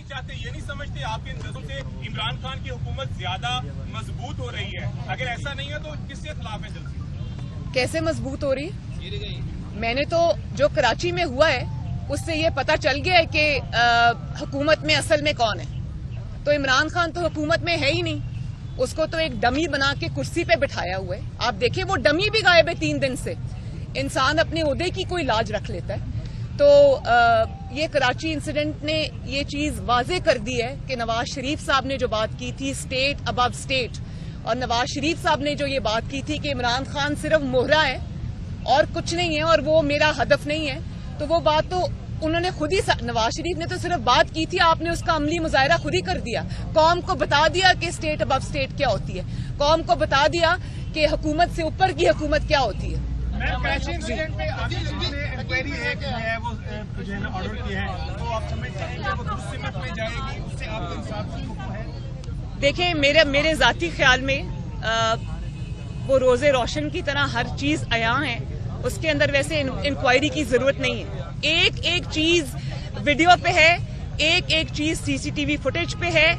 नहीं चाहते, ये नहीं समझते आपकी नजरों से इमरान खान की हुकूमत ज्यादा मजबूत हो रही है? अगर ऐसा नहीं है तो किसके खिलाफ है जल्दी? कैसे मजबूत हो रही है? मैंने तो जो कराची में हुआ है उससे ये पता चल गया है कि हुकूमत में असल में कौन है। तो इमरान खान तो हुकूमत में है ही नहीं, उसको तो एक डमी बना के कुर्सी पे बिठाया हुआ है। आप देखिए वो डमी भी गायब है 3 दिन से। इंसान अपने ओहदे की कोई लाज रख लेता है। तो ये कराची इंसिडेंट ने ये चीज वाजे कर दी है कि नवाज शरीफ साहब ने जो बात की थी स्टेट अबव स्टेट, और नवाज शरीफ साहब ने जो ये बात की थी कि इमरान खान सिर्फ मोहरा है और कुछ नहीं है और वो मेरा हदफ नहीं है, तो वो बात तो उन्होंने खुद ही, नवाज शरीफ ने तो सिर्फ बात की थी, आपने उसका अमली मुजाहरा खुद ही कर दिया। कौम को बता दिया कि स्टेट अबव स्टेट क्या होती है, कौम को बता दिया कि हुकूमत से ऊपर की हुकूमत क्या होती है। कराची इंसिडेंट पे इंक्वायरी है कि है वो जो है ऑर्डर किया है, तो आप समझते हैं कि वो किस सिमत में जाएगी, उससे आपको इंसाफ है? देखिए मेरे जाती ख्याल में वो रोजे रोशन की तरह हर चीज अयां है, उसके अंदर वैसे इंक्वायरी की जरूरत नहीं है। एक एक चीज वीडियो पे है, एक एक चीज सीसीटीवी फुटेज पे है,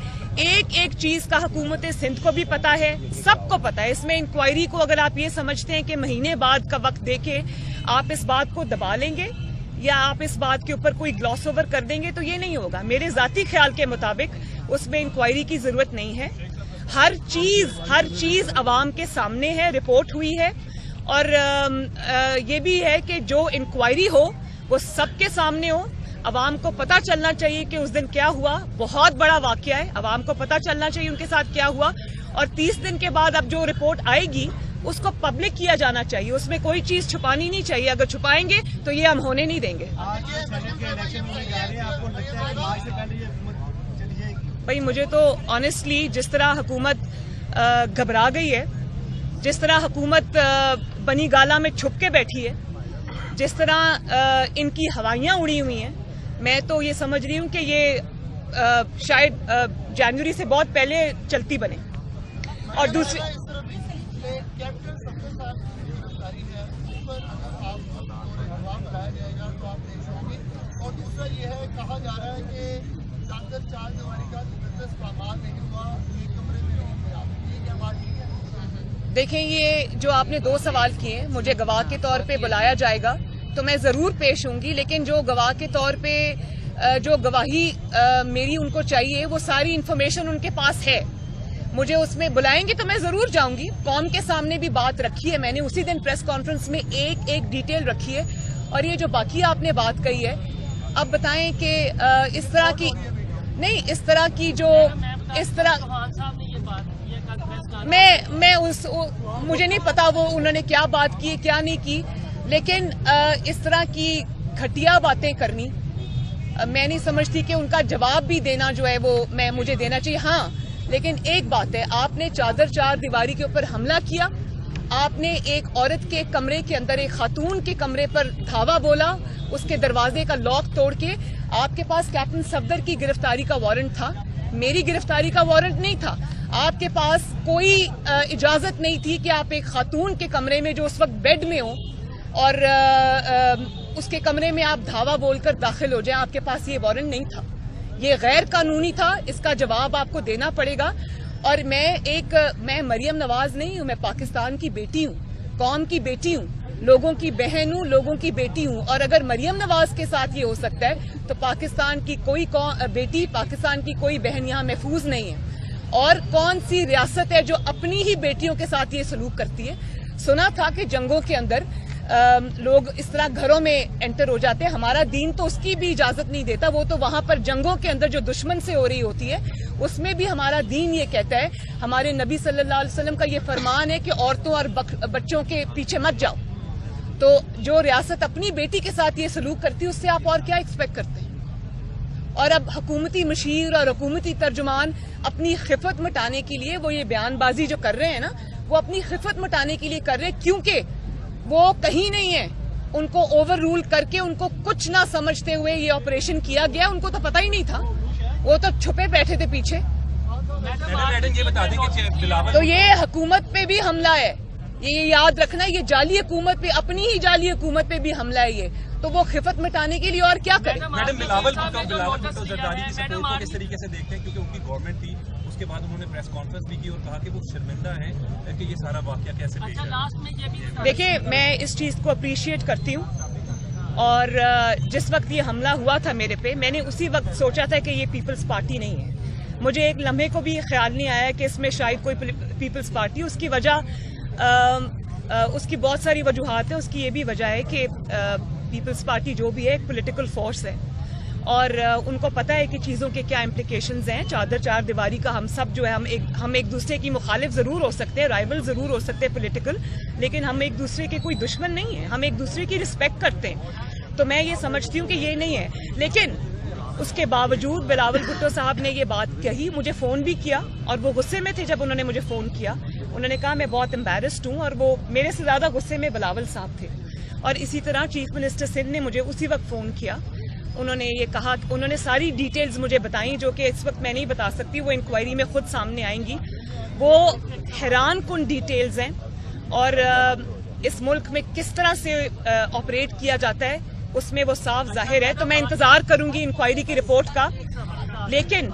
एक एक चीज का हुकूमत सिंध को भी पता है, सबको पता है। इसमें इंक्वायरी को अगर आप ये समझते हैं कि महीने बाद का वक्त देके आप इस बात को दबा लेंगे या आप इस बात के ऊपर कोई ग्लॉस ओवर कर देंगे तो ये नहीं होगा। मेरे जाती ख्याल के मुताबिक उसमें इंक्वायरी की जरूरत नहीं है। हर चीज अवाम के सामने है, रिपोर्ट हुई है, और ये भी है कि जो इंक्वायरी हो वो सबके सामने हो। अवाम को पता चलना चाहिए कि उस दिन क्या हुआ, बहुत बड़ा वाकया है, अवाम को पता चलना चाहिए उनके साथ क्या हुआ, और 30 दिन के बाद अब जो रिपोर्ट आएगी उसको पब्लिक किया जाना चाहिए, उसमें कोई चीज छुपानी नहीं चाहिए। अगर छुपाएंगे तो ये हम होने नहीं देंगे। भाई मुझे तो ऑनेस्टली जिस तरह हुकूमत घबरा गई है, जिस तरह हुकूमत बनी गाला में छुप के बैठी है, जिस तरह इनकी हवाइयां उड़ी हुई हैं, मैं तो ये समझ रही हूं कि ये शायद जनवरी से बहुत पहले चलती बने। और दूसरी और दूसरा ये है, कहा जा रहा है कि चादर 4 दीवारी का बिजनेस पामाल नहीं हुआ, एक कमरे में नहीं थे आप, ये क्या बात है? देखें, ये जो आपने 2 सवाल किए, मुझे गवाह के तौर पे बुलाया जाएगा तो मैं जरूर पेश होंगी, लेकिन जो गवाह के तौर पे जो गवाही मेरी उनको चाहिए वो सारी इन्फॉर्मेशन उनके पास है। मुझे उसमें बुलाएंगे तो मैं जरूर जाऊंगी। कौम के सामने भी बात रखी है मैंने, उसी दिन प्रेस कॉन्फ्रेंस में एक एक डिटेल रखी है। और ये जो बाकी आपने बात कही है, अब बताएं कि इस तरह की नहीं, इस तरह की जो इस तरह मैं मुझे नहीं पता वो उन्होंने क्या बात की क्या नहीं की, लेकिन इस तरह की घटिया बातें करनी मैं नहीं समझती कि उनका जवाब भी देना जो है वो मुझे देना चाहिए। हाँ, लेकिन एक बात है, आपने चादर 4 दीवारी के ऊपर हमला किया, आपने एक औरत के कमरे के अंदर, एक खातून के कमरे पर धावा बोला, उसके दरवाजे का लॉक तोड़ के। आपके पास कैप्टन सफदर की गिरफ्तारी का वारंट था, मेरी गिरफ्तारी का वारंट नहीं था। आपके पास कोई इजाजत नहीं थी कि आप एक खातून के कमरे में जो उस वक्त बेड में हो और उसके कमरे में आप धावा बोलकर दाखिल हो जाएं। आपके पास ये वारंट नहीं था, ये गैर कानूनी था, इसका जवाब आपको देना पड़ेगा। और मैं मरियम नवाज नहीं हूं, मैं पाकिस्तान की बेटी हूं, कौम की बेटी हूं, लोगों की बहन हूं, लोगों की बेटी हूं। और अगर मरियम नवाज के साथ ये हो सकता है तो पाकिस्तान की कोई बेटी, पाकिस्तान की कोई बहन यहाँ महफूज नहीं है। और कौन सी रियासत है जो अपनी ही बेटियों के साथ ये सलूक करती है? सुना था कि जंगों के अंदर लोग इस तरह घरों में एंटर हो जाते हैं, हमारा दीन तो उसकी भी इजाजत नहीं देता। वो तो वहां पर जंगों के अंदर जो दुश्मन से हो रही होती है उसमें भी हमारा दीन ये कहता है, हमारे नबी सल्लल्लाहु अलैहि वसल्लम का ये फरमान है कि औरतों और बच्चों के पीछे मत जाओ। तो जो रियासत अपनी बेटी के साथ ये सलूक करती है उससे आप और क्या एक्सपेक्ट करते हैं? और अब हुकूमती मशीर और हुकूमती तर्जुमान अपनी खिफत मिटाने के लिए वो ये बयानबाजी जो कर रहे हैं ना, वो अपनी खिफत मिटाने के लिए कर रहे हैं, क्योंकि वो कहीं नहीं है। उनको ओवर रूल करके, उनको कुछ ना समझते हुए ये ऑपरेशन किया गया। उनको तो पता ही नहीं था, वो तो छुपे बैठे थे पीछे। ये बता दें कि तो ये हुकूमत पे भी हमला है, یہ یاد رکھنا یہ جعلی حکومت پہ, اپنی ہی جعلی حکومت پہ بھی حملہ ہے یہ, تو وہ خفت مٹانے کے لیے اور کیا کریں. میڈم بلاول بھٹو زرداری کی سپورٹ کو کس طریقے سے دیکھتے ہیں, کیونکہ ان کی گورنمنٹ تھی, اس کے بعد انہوں نے پریس کانفرنس بھی کی اور کہا کہ وہ شرمندہ ہیں کہ یہ سارا واقعہ کیسے پیش آیا. دیکھیں میں اس چیز کو اپریشیٹ کرتی ہوں, اور جس وقت یہ حملہ ہوا تھا میرے پہ, میں نے اسی وقت سوچا تھا کہ یہ پیپلز پارٹی نہیں ہے. مجھے ایک لمحے کو بھی خیال نہیں آیا کہ اس میں شاید کوئی پیپلز پارٹی. اس کی وجہ اس کی بہت ساری وجوہات ہیں. اس کی یہ بھی وجہ ہے کہ پیپلز پارٹی جو بھی ہے ایک پولیٹیکل فورس ہے, اور ان کو پتہ ہے کہ چیزوں کے کیا امپلیکیشنز ہیں. چار دیواری کا ہم سب جو ہے ہم ایک دوسرے کی مخالف ضرور ہو سکتے ہیں, رائیول ضرور ہو سکتے ہیں پولیٹیکل, لیکن ہم ایک دوسرے کے کوئی دشمن نہیں ہیں. ہم ایک دوسرے کی رسپیکٹ کرتے ہیں. تو میں یہ سمجھتی ہوں کہ یہ نہیں ہے. لیکن اس کے باوجود بلاول بھٹو صاحب نے یہ بات کہی, مجھے فون بھی کیا, اور وہ غصے میں تھے جب انہوں نے مجھے فون کیا. انہوں نے کہا میں بہت امبیرسڈ ہوں, اور وہ میرے سے زیادہ غصے میں بلاول صاحب تھے. اور اسی طرح چیف منسٹر سندھ نے مجھے اسی وقت فون کیا. انہوں نے یہ کہا, انہوں نے ساری ڈیٹیلز مجھے بتائیں جو کہ اس وقت میں نہیں بتا سکتی, وہ انکوائری میں خود سامنے آئیں گی. وہ حیران کن ڈیٹیلز ہیں, اور اس ملک میں کس طرح سے آپریٹ کیا جاتا ہے اس میں وہ صاف ظاہر ہے. تو میں انتظار کروں گی انکوائری کی رپورٹ کا. لیکن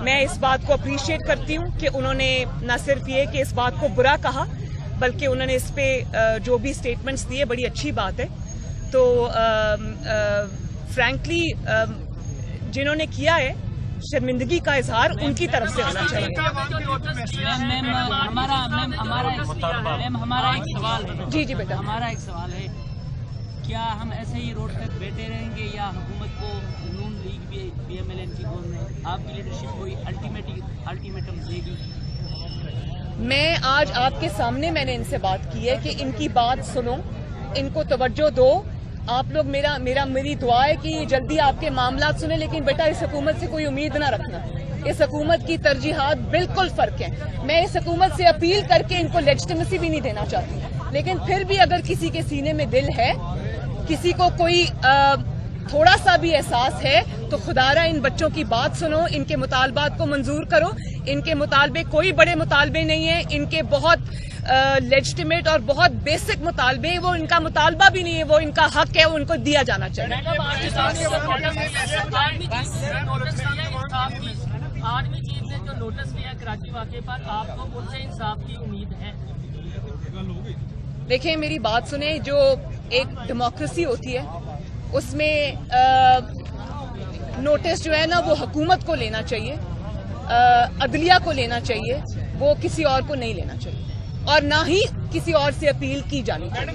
میں اس بات کو اپریشیٹ کرتی ہوں کہ انہوں نے نہ صرف یہ کہ اس بات کو برا کہا, بلکہ انہوں نے اس پہ جو بھی سٹیٹمنٹس دیے بڑی اچھی بات ہے. تو فرینکلی جنہوں نے کیا ہے شرمندگی کا اظہار ان کی طرف سے ہونا چاہیے. ہمارا ایک سوال ہے. جی بیٹا, ہمارا ایک سوال ہے, کیا ہم ایسے ہی روڈ تک بیٹھے رہیں گے, یا حکومت کو Noon League P M L N کی گورنمنٹ آپ کی لیڈرشپ کوئی الٹیمیٹم دے گی؟ میں آج آپ کے سامنے میں نے ان سے بات کی ہے کہ ان کی بات سنو, ان کو توجہ دو. آپ لوگ میری دعا ہے کہ جلدی آپ کے معاملات سنیں, لیکن بیٹا اس حکومت سے کوئی امید نہ رکھنا. اس حکومت کی ترجیحات بالکل فرق ہیں. میں اس حکومت سے اپیل کر کے ان کو لیجٹیمیسی بھی نہیں دینا چاہتی, لیکن پھر بھی اگر کسی کے سینے میں دل ہے, کسی کو کوئی تھوڑا سا بھی احساس ہے, تو خدارا ان بچوں کی بات سنو, ان کے مطالبات کو منظور کرو. ان کے مطالبے کوئی بڑے مطالبے نہیں ہیں, ان کے بہت لیجٹیمیٹ اور بہت بیسک مطالبے, وہ ان کا مطالبہ بھی نہیں ہے, وہ ان کا حق ہے, وہ ان کو دیا جانا چاہیے. آرمی چیف نے جو نوٹس لیا کراچی واقعے پر, آپ کو ان سے انصاف کی امید ہے؟ دیکھیں میری بات سنیں, جو ایک ڈیموکریسی ہوتی ہے اس میں نوٹس جو ہے نا وہ حکومت کو لینا چاہیے, عدلیہ کو لینا چاہیے, وہ کسی اور کو نہیں لینا چاہیے, اور نہ ہی کسی اور سے اپیل کی جانی چاہیے.